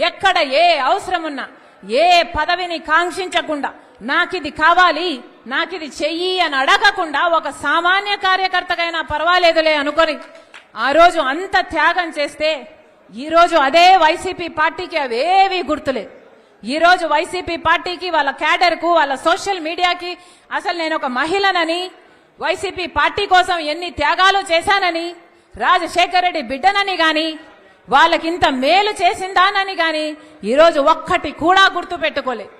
ఎక్కడ ఏ అవసరం ఉన్నా ఏ పదవిని కాంక్షించకుండా నాకిది కావాలి నాకిది చెయ్యి అని అడగకుండా ఒక సామాన్య కార్యకర్తకైనా పర్వాలేదులే అనుకొని ఆ రోజు అంత త్యాగం చేస్తే ఈ రోజు అదే వైసీపీ పార్టీకి అవేవి గుర్తులేదు. ఈ రోజు వైసీపీ పార్టీకి వాళ్ళ క్యాడర్కు వాళ్ళ సోషల్ మీడియాకి అసలు నేను ఒక మహిళనని వైసీపీ పార్టీ కోసం ఎన్ని త్యాగాలు చేశానని రాజశేఖర రెడ్డి బిడ్డనని గాని వాళ్ళకింత మేలు చేసిందానని గాని ఈరోజు ఒక్కటి కూడా గుర్తు పెట్టుకోలేదు.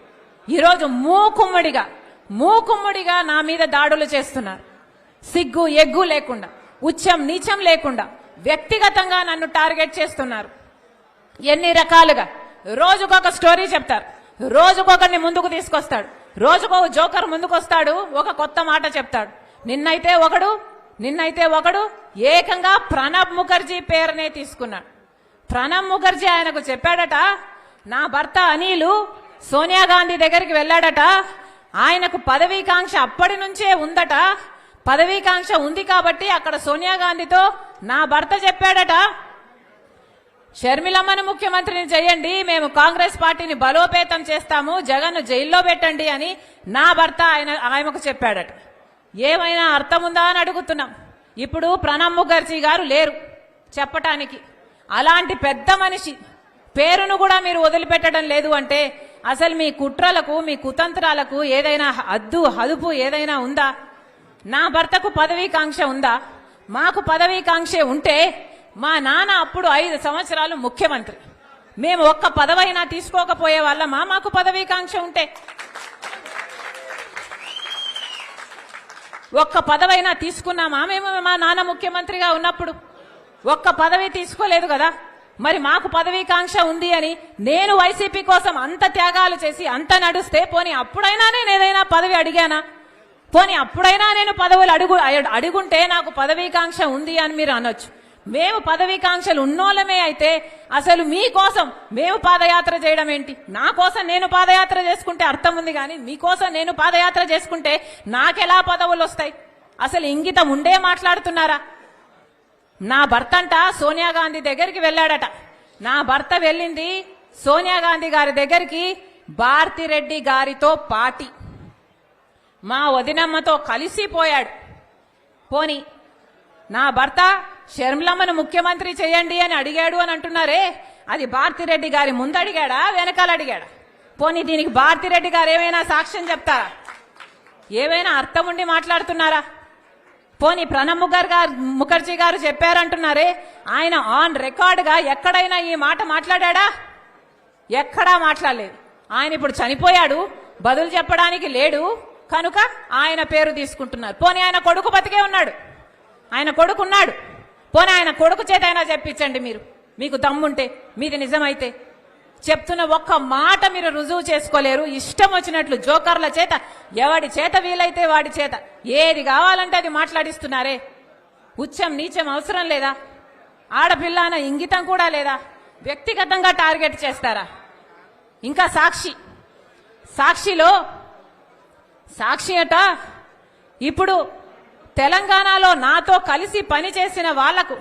ఈరోజు మూకుమ్మడిగా నా మీద దాడులు చేస్తున్నారు. సిగ్గు ఎగ్గు లేకుండా ఉచ్చం నీచం లేకుండా వ్యక్తిగతంగా నన్ను టార్గెట్ చేస్తున్నారు. ఎన్ని రకాలుగా రోజుకొక స్టోరీ చెప్తారు, రోజుకొకరిని ముందుకు తీసుకొస్తాడు, రోజుకొక జోకర్ ముందుకు వస్తాడు, ఒక కొత్త మాట చెప్తాడు. నిన్నైతే ఒకడు ఏకంగా ప్రణబ్ ముఖర్జీ పేరునే తీసుకున్నాడు. ప్రణబ్ ముఖర్జీ ఆయనకు చెప్పాడట, నా భర్త అనిలు సోనియా గాంధీ దగ్గరికి వెళ్ళాడట, ఆయనకు పదవీకాంక్ష అప్పటి నుంచే ఉందట, పదవీకాంక్ష ఉంది కాబట్టి అక్కడ సోనియా గాంధీతో నా భర్త చెప్పాడట, షర్మిలమ్మను ముఖ్యమంత్రిని చేయండి, మేము కాంగ్రెస్ పార్టీని బలోపేతం చేస్తాము, జగన్ జైల్లో పెట్టండి అని నా భర్త ఆయనకు చెప్పాడట. ఏమైనా అర్థం ఉందా అని అడుగుతున్నాం. ఇప్పుడు ప్రణబ్ ముఖర్జీ గారు లేరు చెప్పటానికి. అలాంటి పెద్ద మనిషి పేరును కూడా మీరు వదిలిపెట్టడం లేదు అంటే అసలు మీ కుట్రలకు మీ కుతంత్రాలకు ఏదైనా హదుపు ఏదైనా ఉందా? నా భర్తకు పదవీకాంక్ష ఉందా? మాకు పదవీకాంక్ష ఉంటే మా నాన్న అప్పుడు 5 సంవత్సరాలు ముఖ్యమంత్రి, మేము ఒక్క పదవైనా తీసుకోకపోయే వాళ్ళమా? మాకు పదవీకాంక్ష ఉంటే ఒక్క పదవైనా తీసుకున్నామా మేము? మా నాన్న ముఖ్యమంత్రిగా ఉన్నప్పుడు ఒక్క పదవి తీసుకోలేదు కదా. మరి మాకు పదవీకాంక్ష ఉంది అని నేను వైసీపీ కోసం అంత త్యాగాలు చేసి అంత నడుస్తే పోనీ అప్పుడైనా నేను ఏదైనా పదవి అడిగానా? పోనీ అప్పుడైనా నేను పదవులు అడుగుంటే నాకు పదవీకాంక్ష ఉంది అని మీరు అనొచ్చు. మేము పదవీకాంక్షలు ఉన్నోళ్ళమే అయితే అసలు మీకోసం మేము పాదయాత్ర చేయడం ఏంటి? నా కోసం నేను పాదయాత్ర చేసుకుంటే అర్థం ఉంది, కానీ మీకోసం నేను పాదయాత్ర చేసుకుంటే నాకెలా పదవులు వస్తాయి? అసలు ఇంగితం ఉండే మాట్లాడుతున్నారా? నా భర్త అంట సోనియా గాంధీ దగ్గరికి వెళ్ళాడట. నా భర్త వెళ్ళింది సోనియా గాంధీ గారి దగ్గరికి భారతిరెడ్డి గారితో పాటి మా వదినమ్మతో కలిసిపోయాడు. పోని నా భర్త షర్మిలమ్మను ముఖ్యమంత్రి చేయండి అని అడిగాడు అని అంటున్నారే, అది భారతిరెడ్డి గారి ముందు అడిగాడా వెనకాల అడిగాడా? పోనీ దీనికి భారతిరెడ్డి గారు ఏమైనా సాక్ష్యం చెప్తారా? ఏమైనా అర్థం ఉండి మాట్లాడుతున్నారా? పోనీ ప్రణబ్ ముఖర్జీ గారు చెప్పారంటున్నారే, ఆయన ఆన్ రికార్డ్ గా ఎక్కడైనా ఈ మాట మాట్లాడా? ఎక్కడా మాట్లాడలేదు. ఆయన ఇప్పుడు చనిపోయాడు, బదులు చెప్పడానికి లేడు కనుక ఆయన పేరు తీసుకుంటున్నారు. పోనీ ఆయన కొడుకు బతికే ఉన్నాడు, ఆయన కొడుకు ఉన్నాడు, పోనీ ఆయన కొడుకు చేత అయినా చెప్పించండి మీరు, మీకు దమ్ముంటే, మీది నిజమైతే. చెప్తున్న ఒక్క మాట మీరు రుజువు చేసుకోలేరు. ఇష్టం వచ్చినట్లు జోకర్ల చేత ఎవడి చేత వీలైతే వాడి చేత ఏది కావాలంటే అది మాట్లాడిస్తున్నారే. ఉచ్చం నీచం అవసరం లేదా? ఆడపిల్ల అన్న ఇంగితం కూడా లేదా? వ్యక్తిగతంగా టార్గెట్ చేస్తారా? ఇంకా సాక్షి అట ఇప్పుడు తెలంగాణలో నాతో కలిసి పనిచేసిన వాళ్లకు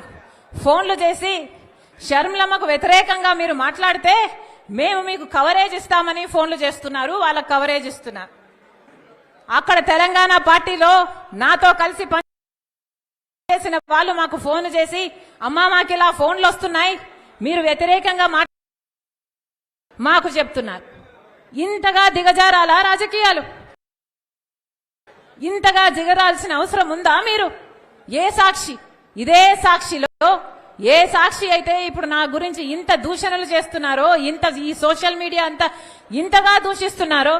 ఫోన్లు చేసి షర్మిలమ్మకు వ్యతిరేకంగా మీరు మాట్లాడితే మేము మీకు కవరేజ్ ఇస్తామని ఫోన్లు చేస్తున్నారు, వాళ్ళకు కవరేజ్ ఇస్తున్నారు. అక్కడ తెలంగాణ పార్టీలో నాతో కలిసి పనిచేసిన వాళ్ళు మాకు ఫోన్ చేసి, అమ్మా మాకు ఇలా ఫోన్లు వస్తున్నాయి, మీరు వ్యతిరేకంగా మాకు చెప్తున్నారు. ఇంతగా దిగజారాలా రాజకీయాలు? ఇంతగా దిగరాల్సిన అవసరం ఉందా మీరు? ఏ సాక్షి? ఇదే సాక్షిలో ఏ సాక్షి అయితే ఇప్పుడు నా గురించి ఇంత దూషణలు చేస్తున్నారో, ఈ సోషల్ మీడియా అంతా ఇంతగా దూషిస్తున్నారో,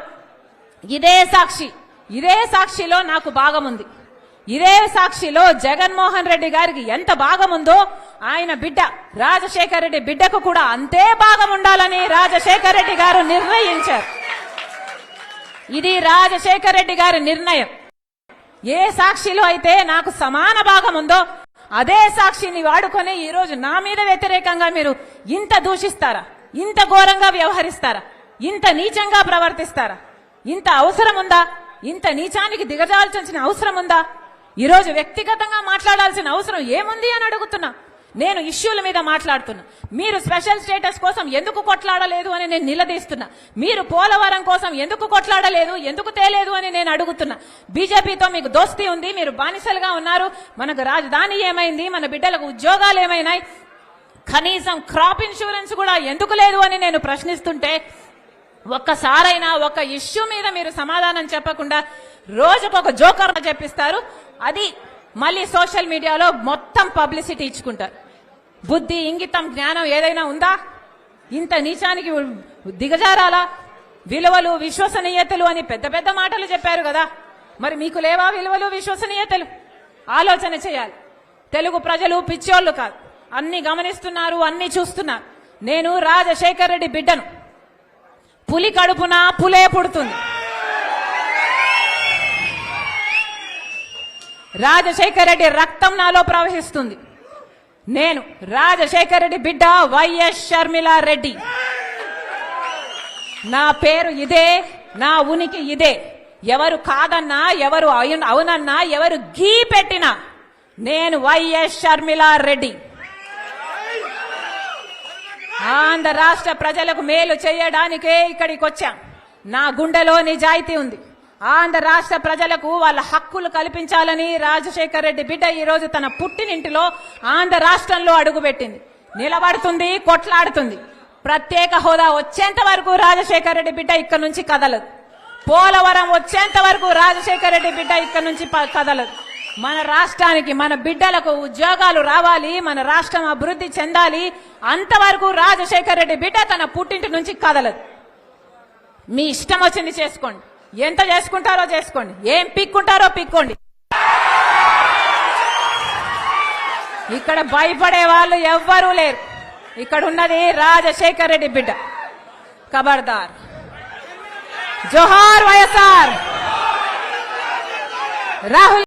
ఇదే సాక్షిలో నాకు భాగం ఉంది. ఇదే సాక్షిలో జగన్మోహన్ రెడ్డి గారికి ఎంత భాగం ఉందో ఆయన బిడ్డ రాజశేఖర రెడ్డి బిడ్డకు కూడా అంతే భాగం ఉండాలని రాజశేఖర రెడ్డి గారు నిర్ణయించారు. ఇది రాజశేఖర రెడ్డి గారి నిర్ణయం. ఏ సాక్షిలో అయితే నాకు సమాన భాగం ఉందో అదే సాక్షిని వాడుకొని ఈ రోజు నా మీద వ్యతిరేకంగా మీరు ఇంత దూషిస్తారా? ఇంత ఘోరంగా వ్యవహరిస్తారా? ఇంత నీచంగా ప్రవర్తిస్తారా? ఇంత అవసరం ఉందా? ఇంత నీచానికి దిగజాల్చాల్సిన అవసరం ఉందా? ఈరోజు వ్యక్తిగతంగా మాట్లాడాల్సిన అవసరం ఏముంది అని అడుగుతున్నా. నేను ఇష్యూల మీద మాట్లాడుతున్నా. మీరు స్పెషల్ స్టేటస్ కోసం ఎందుకు కొట్లాడలేదు అని నేను నిలదీస్తున్నా. మీరు పోలవరం కోసం ఎందుకు కొట్లాడలేదు, ఎందుకు తేలేదు అని నేను అడుగుతున్నా. బీజేపీతో మీకు దోస్తీ ఉంది, మీరు బానిసలుగా ఉన్నారు. మనకు రాజధాని ఏమైంది, మన బిడ్డలకు ఉద్యోగాలు ఏమైనాయి, కనీసం క్రాప్ ఇన్సూరెన్స్ కూడా ఎందుకు లేదు అని నేను ప్రశ్నిస్తుంటే ఒక్కసారైనా ఒక ఇష్యూ మీద మీరు సమాధానం చెప్పకుండా రోజుకొక జోకర్ చెప్పిస్తారు. అది మళ్ళీ సోషల్ మీడియాలో మొత్తం పబ్లిసిటీ ఇచ్చుకుంటారు. బుద్ధి, ఇంగితం, జ్ఞానం ఏదైనా ఉందా? ఇంత నీచానికి దిగజారాలా? విలువలు, విశ్వసనీయతలు అని పెద్ద పెద్ద మాటలు చెప్పారు కదా, మరి మీకు లేవా విలువలు, విశ్వసనీయతలు? ఆలోచన చేయాలి. తెలుగు ప్రజలు పిచ్చోళ్ళు కాదు, అన్ని గమనిస్తున్నారు, అన్ని చూస్తున్నారు. నేను రాజశేఖర్ రెడ్డి బిడ్డను. పులి కడుపున పులే పుడుతుంది. రాజశేఖర్ రెడ్డి రక్తం నాలో ప్రవహిస్తుంది. నేను రాజశేఖర్ రెడ్డి బిడ్డ వైఎస్ షర్మిలా రెడ్డి. నా పేరు ఇదే, నా ఉనికి ఇదే. ఎవరు కాదన్నా, ఎవరు అవునన్నా, ఎవరు గీ పెట్టినా నేను వైఎస్ షర్మిలా రెడ్డి. ఆంధ్ర రాష్ట్ర ప్రజలకు మేలు చేయడానికే ఇక్కడికి వచ్చాం. నా గుండెలో నిజాయితీ ఉంది. ఆంధ్ర రాష్ట్ర ప్రజలకు వాళ్ళ హక్కులు కల్పించాలని రాజశేఖర్ రెడ్డి బిడ్డ ఈ రోజు తన పుట్టినింటిలో ఆంధ్ర రాష్ట్రంలో అడుగుపెట్టింది. నిలబడుతుంది, కొట్లాడుతుంది. ప్రత్యేక హోదా వచ్చేంత వరకు రాజశేఖర్ రెడ్డి బిడ్డ ఇక్కడ నుంచి కదలదు. పోలవరం వచ్చేంత వరకు రాజశేఖర్ రెడ్డి బిడ్డ ఇక్కడ నుంచి కదలదు. మన రాష్ట్రానికి, మన బిడ్డలకు ఉద్యోగాలు రావాలి, మన రాష్ట్రం అభివృద్ధి చెందాలి. అంతవరకు రాజశేఖర్ రెడ్డి బిడ్డ తన పుట్టింటి నుంచి కదలదు. మీ ఇష్టం వచ్చింది చేసుకోండి, ఎంత చేసుకుంటారో చేసుకోండి, ఏం పిక్కుంటారో పిక్కోండి. ఇక్కడ భయపడే వాళ్ళు ఎవ్వరూ లేరు. ఇక్కడ ఉన్నది రాజశేఖర్ రెడ్డి బిడ్డ. ఖబర్దార్. జోహార్ వైఎస్ఆర్. రాహుల్